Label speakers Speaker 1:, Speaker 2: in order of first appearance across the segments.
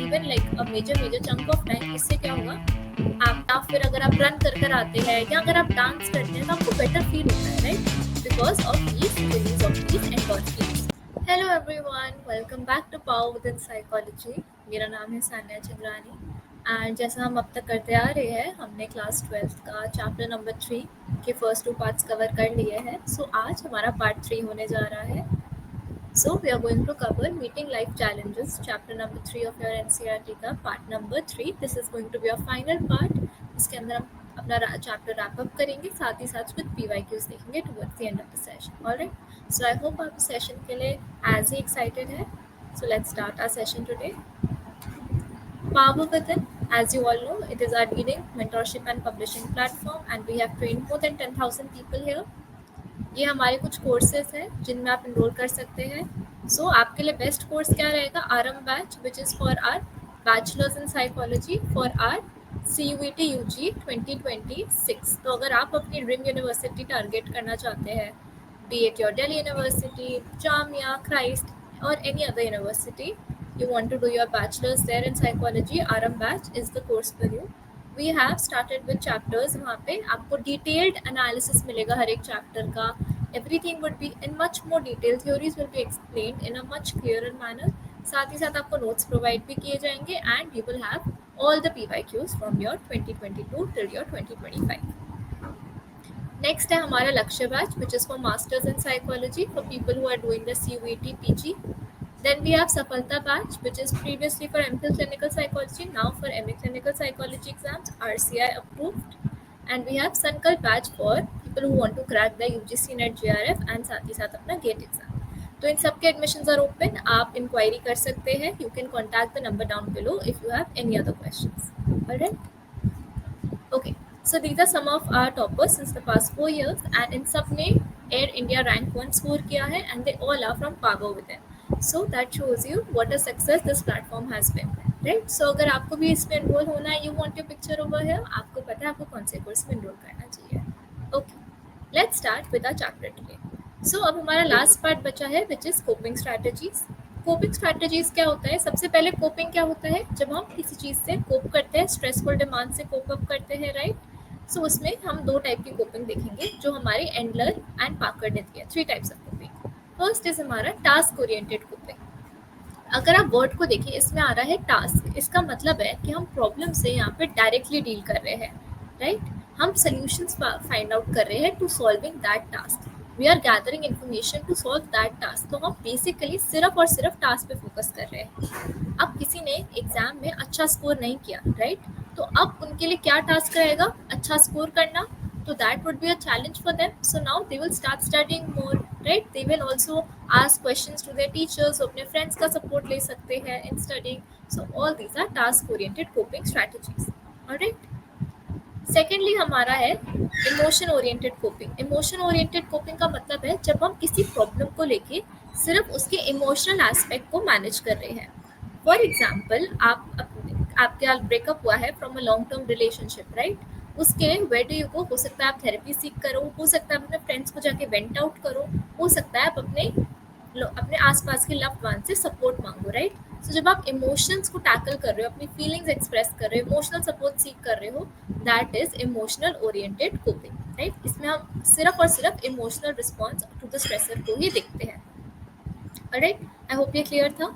Speaker 1: Even like a major chunk of time, इससे क्या होगा आप, या फिर अगर आप रन कर आते हैं या अगर आप डांस करते हैं तो आपको बेटर फील होता है, right, because of these release of these endorphins. Hello everyone, welcome back to power within psychology. मेरा नाम है सान्या चंद्रानी एंड जैसा हम अब तक करते आ रहे हैं, हमने क्लास 12th का चैप्टर नंबर 3 के फर्स्ट 2 पार्ट्स कवर कर लिए हैं। सो आज हमारा पार्ट 3 होने जा रहा है। So we are going to cover meeting life challenges, chapter number 3 of your NCERT का part number 3. This is going to be our final part. इसके अंदर हम अपना चैप्टर रैप अप करेंगे, साथ ही साथ कुछ PYQs देखेंगे towards the end of the session. Alright. So I hope आप सेशन के लिए as ही excited है. So let's start our session today. Power Within, as you all know, it is our leading mentorship and publishing platform, and we have trained more than 10,000 people here. ये हमारे कुछ courses हैं जिनमें आप enrol कर सकते हैं। सो आपके लिए बेस्ट कोर्स क्या रहेगा? RM batch, which is for our bachelors in psychology for our CUET UG 2026। तो अगर आप अपनी ड्रीम यूनिवर्सिटी टारगेट करना चाहते हैं, be it your Delhi University, Jamia, Christ और any other university, you want to do your bachelor's there in psychology, RM batch is the course for you. We have started with chapters. वहाँ पे आपको detailed analysis मिलेगा हर एक chapter का. Everything would be in much more detail. Theories will be explained in a much clearer manner. साथ ही साथ आपको notes provide भी किए जाएंगे and you will have all the PYQs from your 2022 till your 2025. Next है हमारा लक्ष्य batch, which is for masters in psychology for people who are doing the CUET PG. Then we have Safalta batch, which is previously for MPhil Clinical Psychology, now for MA Clinical Psychology exams, RCI approved. And we have Sankalp batch for people who want to crack the UGC NET JRF and साथ ही साथ अपना GATE exam. तो इन सब के admissions are open. आप inquiry कर सकते हैं. You can contact the number down below if you have any other questions. Alright? Okay. So these are some of our toppers since the past 4 years, and in सब ने Air India rank 1 score किया है, and they all are from Power Within. So that shows you what a success this platform has been, right? So अगर आपको भी इसमें enroll होना है, you want your picture over here, आपको पता है आपको कौन से कोर्स में enroll करना चाहिए. Okay, let's start with our chapter today. So अब हमारा last part बचा है, which is coping strategies. Coping strategies क्या होता है? सबसे पहले coping क्या होता है? जब हम किसी चीज़ से cope करते हैं, stressful demand से cope up करते हैं, right? So उसमें हम 2 टाइप की coping देखेंगे जो हमारे एंडलर एंड पाकर्ड ने दिया. 3 types of coping. First is हमारा टास्क ओरिएंटेड कोपिंग. अगर आप वर्ड को देखिए, इसमें आ रहा है टास्क. इसका मतलब है कि हम प्रॉब्लम से यहाँ पे डायरेक्टली डील कर रहे हैं, राइट? हम सॉल्यूशंस फाइंड आउट कर रहे हैं to solving that task. We are gathering information to solve that task. तो हम बेसिकली सिर्फ और सिर्फ टास्क पे फोकस कर रहे हैं. अब किसी ने एग्जाम में अच्छा स्कोर नहीं किया, राइट? तो अब उनके लिए क्या टास्क रहेगा? अच्छा स्कोर करना. So that would be a challenge for them. So now they will start studying more, right? They will also ask questions to their teachers. अपने friends का support ले सकते हैं in studying. So all these are task-oriented coping strategies. Alright? Secondly हमारा है emotion oriented coping. Emotion oriented coping का मतलब है जब हम किसी problem को लेके सिर्फ उसके emotional aspect को manage कर रहे हैं. For example, आपके ब्रेकअप हुआ है from a long term relationship, right? उसके वेयर डू यू गो? हो सकता है आप थेरेपी सीख करो, हो सकता है अपने फ्रेंड्स को जाके वेंट आउट करो, हो सकता है आप अपने आसपास के लव्ड वन से सपोर्ट मांगो, राइट? सो जब आप इमोशंस को टैकल कर रहे हो, अपनी फीलिंग्स एक्सप्रेस कर रहे हो, इमोशनल सपोर्ट सीख कर रहे हो, that is emotional oriented coping, right? इसमें हम सिर्फ और सिर्फ emotional response to the stressor को ही देखते हैं. ऑलराइट, आई होप ये क्लियर था.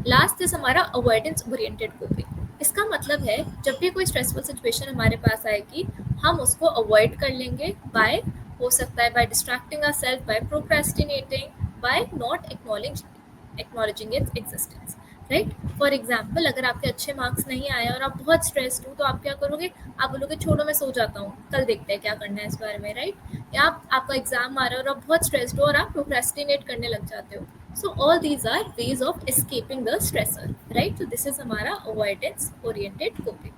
Speaker 1: लास्ट इज हमारा अवॉइडेंस ओरिएंटेड कोपिंग. इसका मतलब है जब भी कोई स्ट्रेसफुल सिचुएशन हमारे पास आएगी, हम उसको अवॉइड कर लेंगे बाय, हो सकता है by distracting ourself, by procrastinating, by not acknowledging its existence, right? For example, अगर आपके अच्छे मार्क्स नहीं आए और आप बहुत स्ट्रेस्ड हो, तो आप क्या करोगे? आप बोलोगे छोड़ो मैं सो जाता हूँ, कल देखते हैं क्या करना है इस बारे में, राइट? या आपका एग्जाम आ रहा है और आप बहुत स्ट्रेस्ड हो और आप प्रोक्रेस्टिनेट करने लग जाते हो. So all these are ways of escaping the stressor, right? So this is हमारा avoidance oriented coping.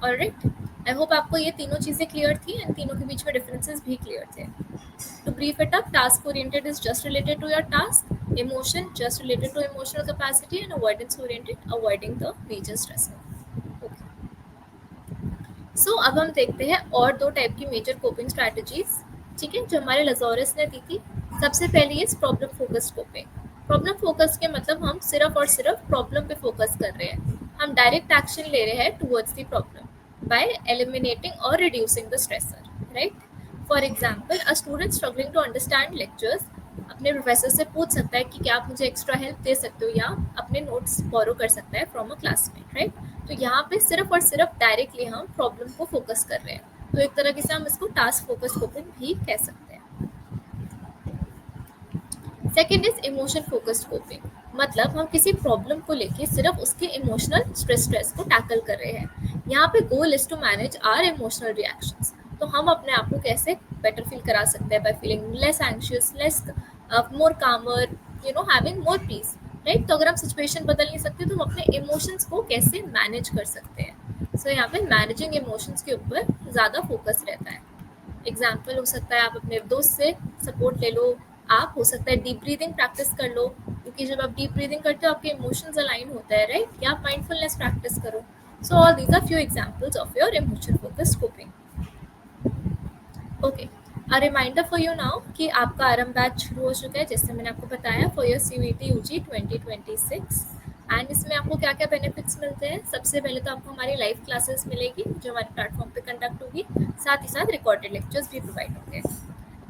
Speaker 1: Alright? I hope आपको ये तीनों चीज़ें क्लियर थी, इन तीनों के बीच में डिफरेंसेस भी क्लियर थे. To brief it up, task oriented is just related to your task, emotion just related to emotional capacity, and avoidance oriented avoiding the major stressor. Okay. So अब हम देखते हैं और 2 टाइप की मेजर कोपिंग स्ट्रैटेजीज, ठीक है, जो हमारे लजोरस ने दी थी. सबसे पहली is problem focused coping. Problem focus के मतलब हम सिर्फ और सिर्फ प्रॉब्लम पे फोकस कर रहे हैं, हम डायरेक्ट एक्शन ले रहे हैं towards the problem by eliminating और reducing the stressor, right? For example, a student struggling to understand lectures अपने प्रोफेसर से पूछ सकता है कि क्या आप मुझे एक्स्ट्रा हेल्प दे सकते हो, या अपने नोट्स बोरो कर सकता है फ्रॉम अ क्लासमेट, राइट? तो यहाँ पे सिर्फ और सिर्फ डायरेक्टली हम प्रॉब्लम को फोकस कर रहे हैं, तो एक तरह से हम इसको टास्क फोकस कोपिंग भी कह सकते हैं। Second is emotion focused coping, मतलब हम किसी प्रॉब्लम को लेके सिर्फ उसके इमोशनल स्ट्रेस को टैकल कर रहे हैं। यहाँ पे goal is to manage our emotional reactions, तो हम अपने आप को कैसे बेटर फील करा सकते हैं by feeling less anxious, less more calmer, you know, having more peace, right? तो अगर हम सिचुएशन बदल नहीं सकते तो हम अपने इमोशंस को कैसे मैनेज कर सकते हैं। सो यहाँ पे मैनेजिंग इमोशंस के ऊपर ज़्यादा फोकस रहता है। एग्जाम्पल हो सकता है आप अपने दोस्त से सपोर्ट ले लो, आप हो सकता है डीप ब्रीदिंग प्रैक्टिस कर लो, क्योंकि जब आप डीप ब्रीदिंग करते हो आपके इमोशंस अलाइन होता है, राइट? या आप माइंडफुलनेस प्रैक्टिस करो। So all these are few examples of your emotion focused coping. Okay, a reminder for you now कि आपका आरएम बैच शुरू हो चुका है, जैसे मैंने आपको बताया, for your CUET UG 2026। And इसमें आपको क्या क्या बेनिफिट्स मिलते हैं? सबसे पहले तो आपको हमारी लाइव क्लासेस मिलेगी जो हमारे प्लेटफॉर्म पे कंडक्ट होगी, साथ ही साथ रिकॉर्डेड लेक्चर्स भी प्रोवाइड होंगे।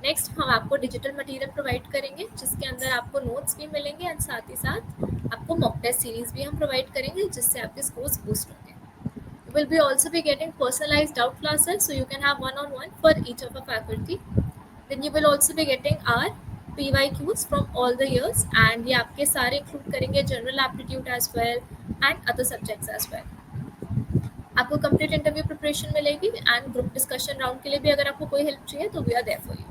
Speaker 1: नेक्स्ट, हम आपको डिजिटल मटेरियल प्रोवाइड करेंगे जिसके अंदर आपको नोट्स भी मिलेंगे एंड साथ ही साथ आपको मॉक टेस्ट सीरीज भी हम प्रोवाइड करेंगे जिससे आपके स्कोर्स बूस्ट होंगे। You will be also be getting personalized doubt classes, so you can have one-on-one for each of the faculty. Then you will also be getting our PYQs from all the years, and ये आपके सारे include करेंगे general aptitude as well and other subjects as well. आपको complete interview preparation मिलेगी and group discussion round के लिए भी अगर आपको कोई help चाहिए तो we are there for you.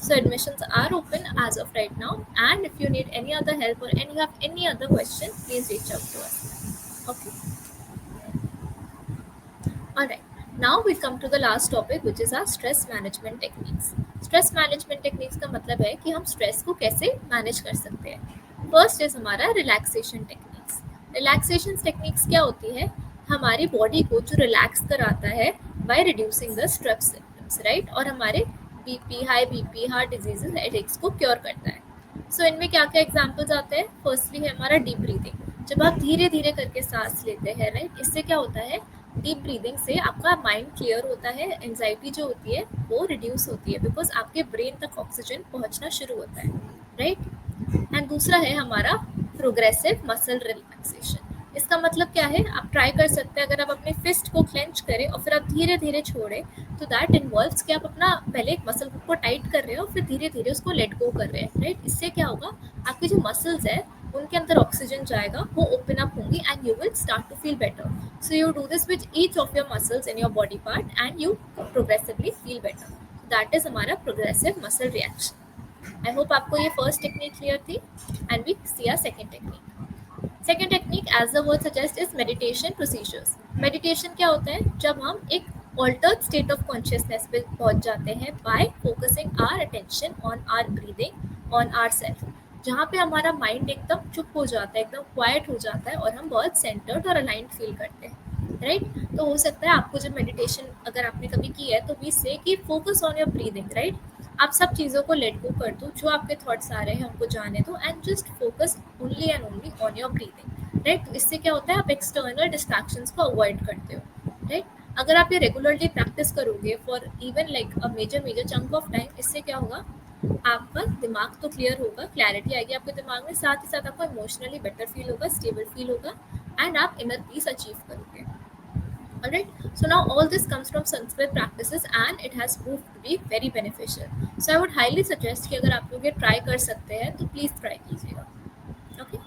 Speaker 1: So admissions are open as of right now, and if you need any other help or have any other question, please reach out to us. Okay. Alright, now we come to the last topic, which is our stress management techniques. Stress management techniques का मतलब है कि हम stress को कैसे manage कर सकते हैं। First is हमारा relaxation techniques. Relaxation techniques क्या होती है? हमारी body को जो relax कराता है by reducing the stress symptoms, right? और हमारे BP, high BP, heart diseases, headaches को cure करता है। So इनमें क्या क्या examples आते हैं? Firstly है हमारा deep breathing. जब आप धीरे धीरे करके सांस लेते हैं, राइट, इससे क्या होता है? डीप ब्रीदिंग से आपका माइंड क्लियर होता है, एंजाइटी जो होती है वो रिड्यूस होती है, बिकॉज आपके ब्रेन तक ऑक्सीजन पहुंचना शुरू होता है, राइट? एंड दूसरा है हमारा प्रोग्रेसिव मसल रिलैक्सेशन। इसका मतलब क्या है? आप ट्राई कर सकते हैं, अगर आप अपने फिस्ट को क्लेंच करें और फिर आप धीरे धीरे छोड़ें, तो दैट इन्वॉल्व्स कि आप अपना पहले एक मसल को टाइट कर रहे हो और फिर धीरे धीरे उसको लेट गो कर रहे हैं, राइट? इससे क्या होगा? आपके जो मसल्स है उनके अंदर ऑक्सीजन जाएगा, वो ओपन अप होंगी and you will start to feel better. So you do this with each of your muscles in your body part and you progressively feel better. That is हमारा progressive muscle reaction. I hope आपको ये first technique clear थी and we see our second technique. Second technique, as the word suggest, is meditation procedures. Meditation क्या होता है? जब हम एक ऑल्टर्ड स्टेट ऑफ कॉन्शियसनेस पे पहुंच जाते हैं by focusing our attention on our breathing, on our self, जहाँ पे हमारा माइंड एकदम चुप हो जाता है, एकदम क्वाइट हो जाता है और हम बहुत सेंटर्ड और अलाइंड फील करते हैं, राइट? तो हो सकता है आपको जब मेडिटेशन अगर आपने कभी की है तो वी से कि focus on your breathing, right? आप सब चीज़ों को लेट गो कर दो, जो आपके थॉट्स आ रहे हैं हमको जाने दो and just focus only and only on your breathing, right? तो इससे क्या होता है? आप एक्सटर्नल डिस्ट्रैक्शंस को अवॉइड करते हो, राइट? अगर आप ये रेगुलरली प्रैक्टिस करोगे for even like a major chunk of time, इससे क्या होगा? आपका दिमाग तो क्लियर होगा, क्लैरिटी आएगी आपके दिमाग में, साथ ही साथ आपको इमोशनली बेटर फील होगा, स्टेबल फील होगा एंड आप इनर पीस अचीव करोगे। Alright, so now all this comes from Sanskrit practices and it has proved to be very beneficial. So I would highly suggest कि अगर आप लोग ये try कर सकते हैं तो प्लीज ट्राई कीजिएगा। Okay,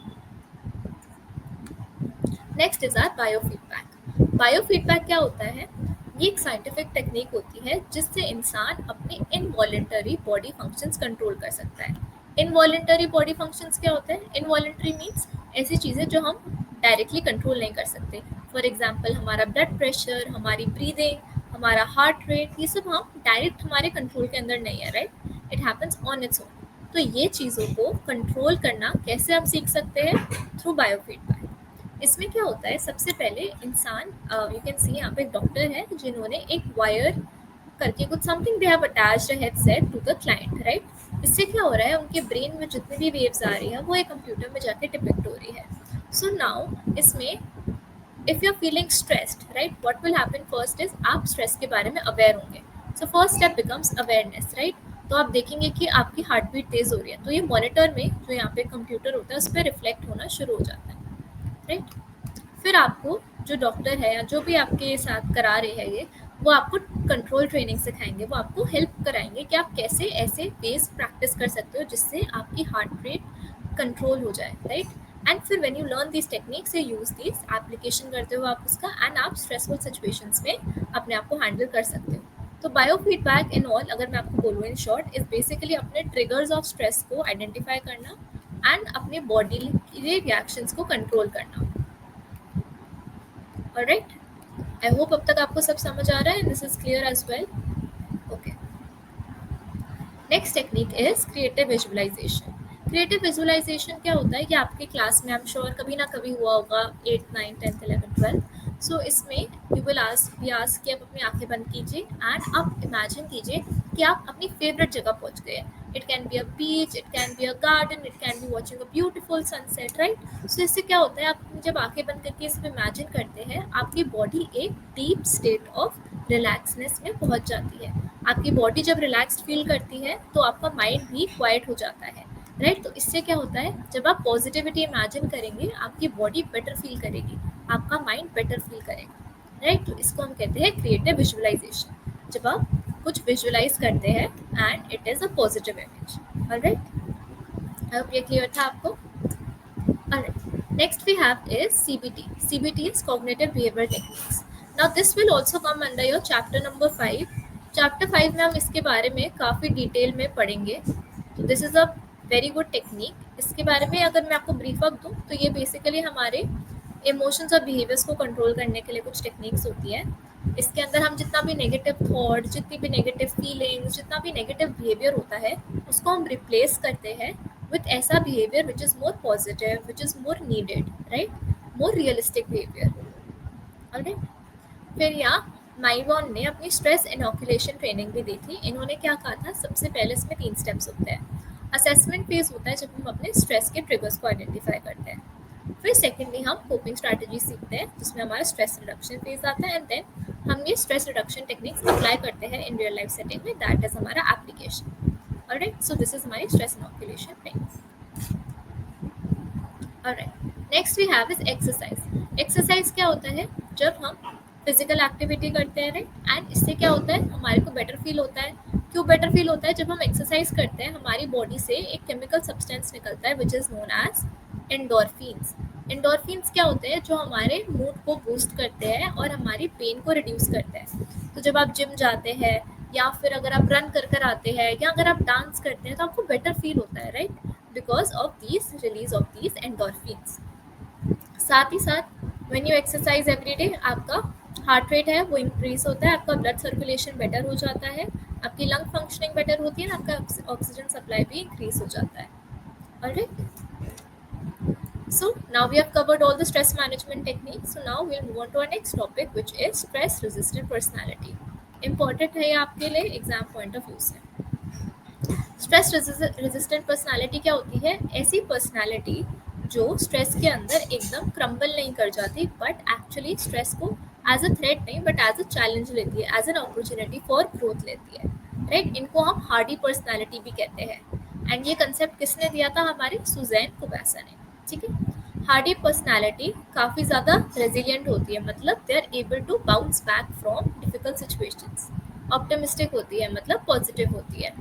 Speaker 1: next is our biofeedback. Biofeedback क्या होता है? ये एक साइंटिफिक टेक्निक होती है जिससे इंसान अपने इनवॉलेंटरी बॉडी फंक्शंस कंट्रोल कर सकता है। इनवॉलेंटरी बॉडी फंक्शंस क्या होते हैं? इनवॉलेंटरी मीन्स ऐसी चीज़ें जो हम डायरेक्टली कंट्रोल नहीं कर सकते। फॉर एग्जाम्पल, हमारा ब्लड प्रेशर, हमारी ब्रीदिंग, हमारा हार्ट रेट, ये सब हम डायरेक्ट हमारे कंट्रोल के अंदर नहीं है, right? It happens on its own. तो ये चीज़ों को कंट्रोल करना कैसे हम सीख सकते हैं? Through biofeedback. इसमें क्या होता है? सबसे पहले इंसान, यू कैन सी यहाँ पे एक डॉक्टर है जिन्होंने एक वायर करके कुछ something they have attached a headset to the client, right? इससे क्या हो रहा है, उनके ब्रेन में जितनी भी वेव्स आ रही है वो एक कंप्यूटर में जाके डिपिक्ट हो रही है. सो नाउ इसमें if you are feeling stressed, right, what will happen first is आप स्ट्रेस के बारे में अवेयर होंगे. So first step becomes awareness, right. तो आप देखेंगे कि आपकी हार्ट बीट तेज हो रही है, तो ये मॉनिटर में जो यहाँ पे कंप्यूटर होता है उस पर रिफ्लेक्ट होना शुरू हो जाता है, राइट. फिर आपको जो डॉक्टर है या जो भी आपके साथ करा रहे हैं ये, वो आपको कंट्रोल ट्रेनिंग सिखाएंगे, वो आपको हेल्प कराएंगे कि आप कैसे ऐसे वेज प्रैक्टिस कर सकते हो जिससे आपकी हार्ट रेट कंट्रोल हो जाए, राइट. एंड फिर when you learn this techniques you use this application करते हो आप उसका, एंड आप स्ट्रेसफुल सिचुएशंस में अपने आप को हैंडल कर सकते हो. तो बायो फीडबैक इन ऑल, अगर मैं आपको बोलूँ इन शॉर्ट, इज बेसिकली अपने ट्रिगर्स ऑफ स्ट्रेस को आइडेंटिफाई करना एंड अपने बॉडी के रिएक्शंस को कंट्रोल करना. ऑलराइट, आई होप अब तक आपको सब समझ आ रहा है, this is clear as well. Okay, next technique is creative visualisation. Creative visualisation क्या होता है कि आपके क्लास में आई एम श्योर कभी ना कभी हुआ होगा, 8th 9th 10th 11th 12th. सो इसमें यू विल आस्क कि आप अपनी आंखें बंद कीजिए एंड आप इमेजिन कीजिए कि आप अपनी फेवरेट जगह पहुंच गए. It can be a beach, it can be a garden, it can be watching a beautiful sunset, right. So इससे क्या होता है, आप जब आंखें बंद करके इसमें इमेजिन करते हैं, आपकी बॉडी एक डीप स्टेट ऑफ रिलैक्सनेस में पहुंच जाती है. आपकी बॉडी जब रिलैक्स्ड फील करती है तो आपका माइंड भी क्वाइट हो जाता है, राइट. तो इससे क्या होता है, जब आप पॉजिटिविटी इमेजिन करेंगे आपकी बॉडी बेटर फील करेगी, आपका माइंड बेटर फील करेगा, राइट. तो इसको हम कहते हैं क्रिएटिव विजुअलाइजेशन, जब आप कुछ विजुअलाइज करते हैं and it is a positive image. Alright, I hope ये क्लियर था आपको. Alright. Next we have is CBT. CBT is Cognitive Behavioral Techniques. Now this will also come under your chapter number 5. Chapter 5 में हम इसके बारे में काफ़ी detail में पढ़ेंगे. तो this is a very good technique. इसके बारे में अगर मैं आपको ब्रीफ अप दूँ तो ये बेसिकली हमारे इमोशंस और बिहेवियर्स को कंट्रोल करने के लिए कुछ टेक्निक्स होती है. इसके अंदर हम जितना भी नेगेटिव थॉट, जितनी भी नेगेटिव फीलिंग्स, जितना भी नेगेटिव बिहेवियर होता है उसको हम रिप्लेस करते हैं with ऐसा behavior which is more positive, which is more needed, right? More realistic behavior. Alright? फिर यहाँ माइवॉन ने अपनी स्ट्रेस इनोकुलेशन ट्रेनिंग भी दी थी. इन्होंने क्या कहा था, सबसे पहले इसमें 3 स्टेप्स होते हैं. असेसमेंट फेज होता है जब हम अपने स्ट्रेस के ट्रिगर्स को आइडेंटिफाई करते हैं. फिर सेकेंडली हम कोपिंग स्ट्रैटेजी सीखते हैं जिसमें हमारा स्ट्रेस रिडक्शन फेज आता है, एंड देन हम ये स्ट्रेस रिडक्शन टेक्निक्स अप्लाई करते हैं इन रियल लाइफ सेटिंग में. दैट इज हमारा application. Alright, so this is my stress inoculation thing. Alright, next we have is exercise. Exercise क्या होता है, जब हम फिजिकल एक्टिविटी करते हैं, राइट. एंड इससे क्या होता है, हमारे को बेटर फील होता है. क्यों बेटर फील होता है, जब हम एक्सरसाइज करते हैं हमारी बॉडी से एक केमिकल सब्सटेंस निकलता है which is known as endorphins. Endorphins क्या होते हैं, जो हमारे मूड को बूस्ट करते हैं और हमारी पेन को रिड्यूस करते हैं. तो जब आप जिम जाते हैं या फिर अगर आप रन कर कर आते हैं या अगर आप डांस करते हैं तो आपको बेटर फील होता है, right, because of these release of these endorphins. साथ ही साथ when you exercise every day आपका हार्ट रेट है वो इंक्रीज होता है, आपका ब्लड सर्कुलेशन बेटर हो जाता है, आपकी लंग फंक्शनिंग बेटर होती है, आपका ऑक्सीजन सप्लाई भी इंक्रीज हो जाता है. Alright, so now we have covered all the stress management techniques. So now we'll move on to our next topic which is stress resistant personality. Important है ये आपके लिए एग्जाम पॉइंट ऑफ व्यू से. Stress resistant personality क्या होती है, ऐसी personality जो स्ट्रेस के अंदर एकदम क्रम्बल नहीं कर जाती बट एक्चुअली स्ट्रेस को एज अ थ्रेट नहीं बट एज अ चैलेंज लेती है, as an opportunity for growth लेती है, राइट. इनको हम हार्डी पर्सनालिटी भी कहते हैं. एंड ये कंसेप्ट किसने दिया था, हमारे सुजैन कुबैसा ने. ठीक है, हार्डी पर्सनालिटी काफ़ी ज़्यादा रेजिलियंट होती है, मतलब they are able to bounce back from difficult situations. Optimistic होती है, मतलब पॉजिटिव होती है.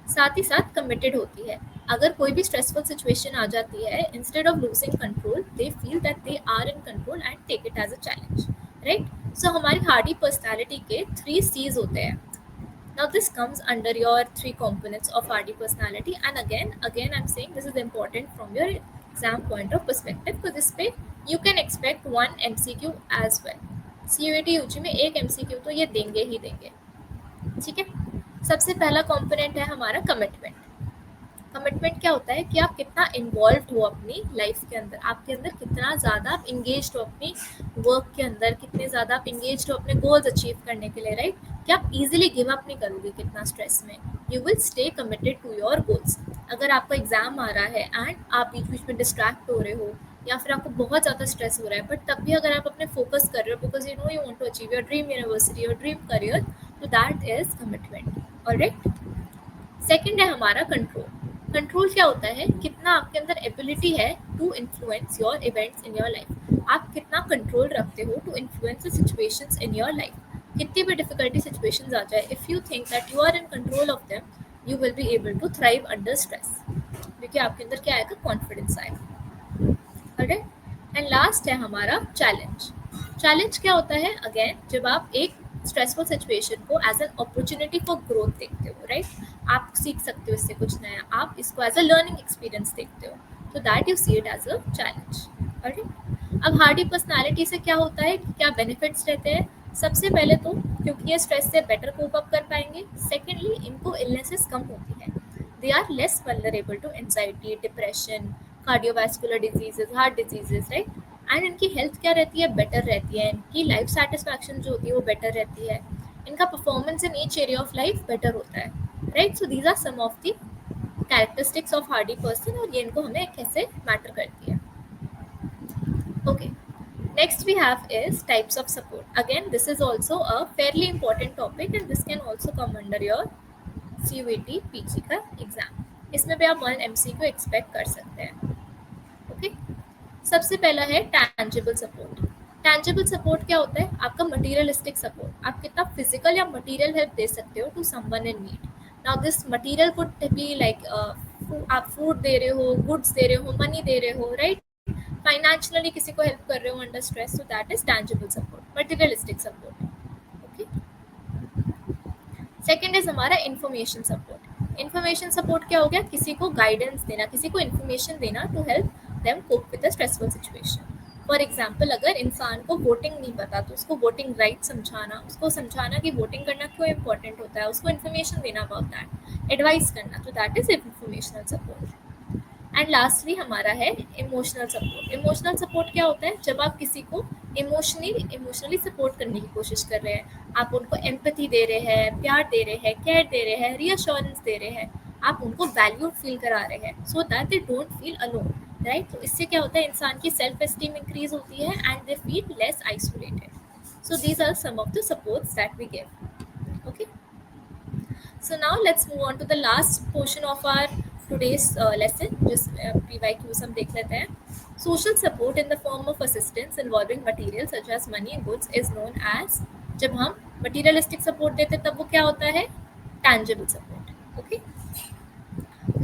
Speaker 1: साथ ही साथ कमिटेड होती है. अगर कोई भी स्ट्रेसफुल सिचुएशन आ जाती है, instead of losing control they feel that they are in control and take it as a challenge, right. So हमारी हार्डी पर्सनालिटी के 3 C's होते हैं. Now this comes under your 3 components of hardy personality, and again I'm saying this is important from your exam point of perspective, because this पे you can expect 1 MCQ as well. CUET UG में एक MCQ तो ये देंगे ही देंगे. ठीक है, सबसे पहला कंपोनेंट है हमारा कमिटमेंट. कमिटमेंट क्या होता है कि आप कितना इन्वॉल्व हो अपनी लाइफ के अंदर, आपके अंदर कितना ज़्यादा आप इंगेज्ड हो अपनी वर्क के अंदर, कितने ज़्यादा आप इंगेज्ड हो अपने गोल्स अचीव करने के लिए, राइट. कि आप इजीली गिव अप नहीं करोगे कितना स्ट्रेस में, you will stay committed to your goals. अगर आपका एग्जाम आ रहा है एंड आप बीच बीच में डिस्ट्रैक्ट हो रहे हो या फिर आपको बहुत ज़्यादा स्ट्रेस हो रहा है, बट तब भी अगर आप अपने फोकस कर रहे हो because you know you want to achieve your dream university, your dream career, तो that is commitment. Alright. Second है हमारा कंट्रोल. कंट्रोल क्या होता है? कितना आपके अंदर एबिलिटी है to influence your events in your life. आप कितना कंट्रोल रखते हो to influence the situations in your life. कितनी भी डिफिकल्टी सिचुएशंस आ जाए, if you think that you are in control of them, you will be able to thrive under stress, क्योंकि आपके अंदर क्या आएगा? कॉन्फिडेंस आएगा. ऑलराइट. एंड लास्ट है हमारा चैलेंज. चैलेंज क्या होता है? अगेन, जब आप एक स्ट्रेसफुल सिचुएशन को as an opportunity for growth देखते हो, राइट? आप सीख सकते हो इससे कुछ नया, आप इसको एज अ लर्निंग एक्सपीरियंस देखते हो, तो that you see it as a challenge. Alright. अब हार्डी पर्सनालिटी से क्या होता है, क्या बेनिफिट्स रहते हैं? सबसे पहले तो क्योंकि ये स्ट्रेस से बेटर कोप अप कर पाएंगे. सेकेंडली, इनको इलनेसेस कम होती है. They are less vulnerable to anxiety, depression, cardiovascular diseases, heart diseases, right? And इनकी हेल्थ क्या रहती है? बेटर रहती है. इनकी लाइफ सेटिस्फैक्शन जो होती है वो बेटर रहती है. इनका performance in each area of life better होता है, right? So these are some of the characteristics of hardy person, और ये इनको हमें कैसे मैटर करती है. Okay. Next we have is types of support. Again, this is also a fairly important topic and this can also come under your CUET PG का exam. इसमें भी आप 1 MCQ एक्सपेक्ट कर सकते हैं. ओके. सबसे पहला है टैंजिबल सपोर्ट. टैंजिबल सपोर्ट क्या होता है? आपका मटीरियलिस्टिक सपोर्ट. आप कितना फिजिकल या मटीरियल हेल्प दे सकते हो to someone in need. Now this material could be like आप फूड दे रहे हो, गुड्स दे रहे हो, मनी दे रहे हो, राइट? फाइनेंशियली किसी को हेल्प कर रहे हो under stress, so that is tangible support, materialistic support. Okay. Second is हमारा इंफॉर्मेशन सपोर्ट. इंफॉर्मेशन सपोर्ट क्या हो गया? किसी को गाइडेंस देना, किसी को इन्फॉर्मेशन देना to help them cope with the stressful situation. For example, अगर इंसान को वोटिंग नहीं पता तो उसको वोटिंग राइट समझाना, उसको समझाना कि वोटिंग करना क्यों इंपॉर्टेंट होता है, उसको इन्फॉर्मेशन देना अबाउट दैट, एडवाइस करना, तो that is informational support. And lastly हमारा है इमोशनल सपोर्ट. इमोशनल सपोर्ट क्या होता है? जब आप किसी को इमोशनली सपोर्ट करने की कोशिश कर रहे हैं, आप उनको एम्पैथी दे रहे हैं, प्यार दे रहे हैं, केयर दे रहे हैं, रीअश्योरेंस दे रहे हैं, आप उनको वैल्यूड फील करा रहे हैं, so that they don't feel alone, right? तो इससे क्या होता है? इंसान की सेल्फ एस्टीम इंक्रीज होती है and they feel less isolated. So these are some of the supports that we give. Okay. So now let's move on to the last portion of our today's lesson. Just PYQs हम देख लेते हैं. Social support in the form of assistance involving material such as money and goods is known as, जब हम materialistic support देते तब वो क्या होता है? Tangible support. Okay.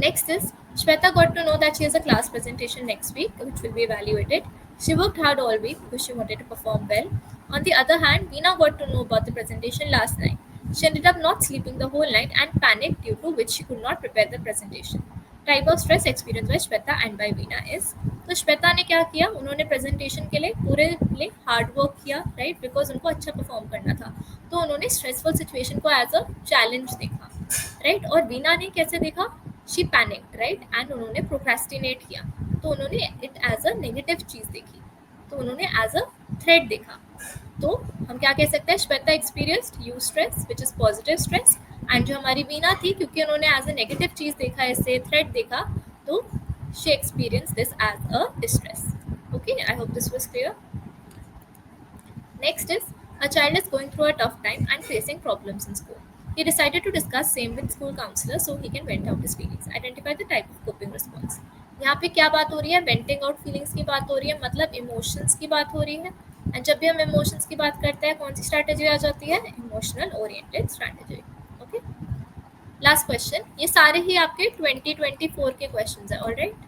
Speaker 1: Next is Shweta got to know that she has a class presentation next week which will be evaluated. She worked hard all week because she wanted to perform well. On the other hand, Veena got to know about the presentation last night. She ended up not sleeping the whole night and panicked, due to which she could not prepare the presentation. Type of stress experienced by Shweta and by Veena is, तो श्वेता ने क्या किया? उन्होंने presentation के लिए पूरे लिए hard work किया, राइट? बिकॉज उनको अच्छा परफॉर्म करना था, तो उन्होंने स्ट्रेसफुल सिचुएशन को एज अ चैलेंज देखा, राइट? और वीना ने कैसे देखा? She panicked, right? एंड उन्होंने प्रोक्रेस्टिनेट किया, तो उन्होंने इट एज अ नेगेटिव चीज देखी, तो उन्होंने एज अ थ्रेट देखा. तो हम क्या कह सकते हैं? Shweta experienced you stress which is positive stress, and जो हमारी वीना थी, क्योंकि उन्होंने एज अ नेगेटिव चीज देखा, इससे थ्रेट देखा, तो she experienced this as a distress. Okay, I hope this was clear. Next is, a child is going through a tough time and facing problems in school. He decided to discuss same with school counselor so he can vent out his feelings. Identify the type of coping response. यहाँ पे क्या बात हो रही है? Venting out feelings की बात हो रही है, मतलब इमोशंस की बात हो रही है. एंड जब भी हम इमोशंस की बात करते हैं, कौन सी स्ट्रैटेजी आ जाती है? Emotional oriented strategy. Okay. Last question, ये सारे ही आपके 2024 के क्वेश्चंस हैं. Alright.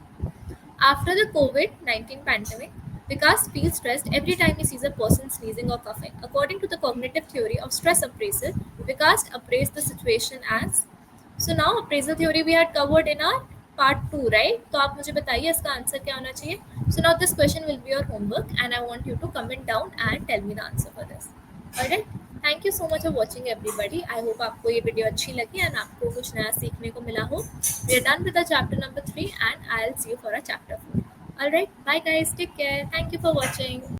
Speaker 1: After the COVID-19 pandemic, Vikas feels stressed every time he sees a person sneezing or coughing. According to the cognitive theory of stress appraisal, Vikas appraised the situation as. So now appraisal theory we had covered in our part 2, right? तो आप मुझे बताइए इसका answer क्या होना चाहिए. So now this question will be your homework and I want you to comment down and tell me the answer for this. Alright? Thank you so much for watching everybody. I hope आपको ये video अच्छी लगी and आपको कुछ नया सीखने को मिला हो. We are done with the chapter number 3 and I'll see you for a chapter 4. Alright, bye guys, take care. Thank you for watching.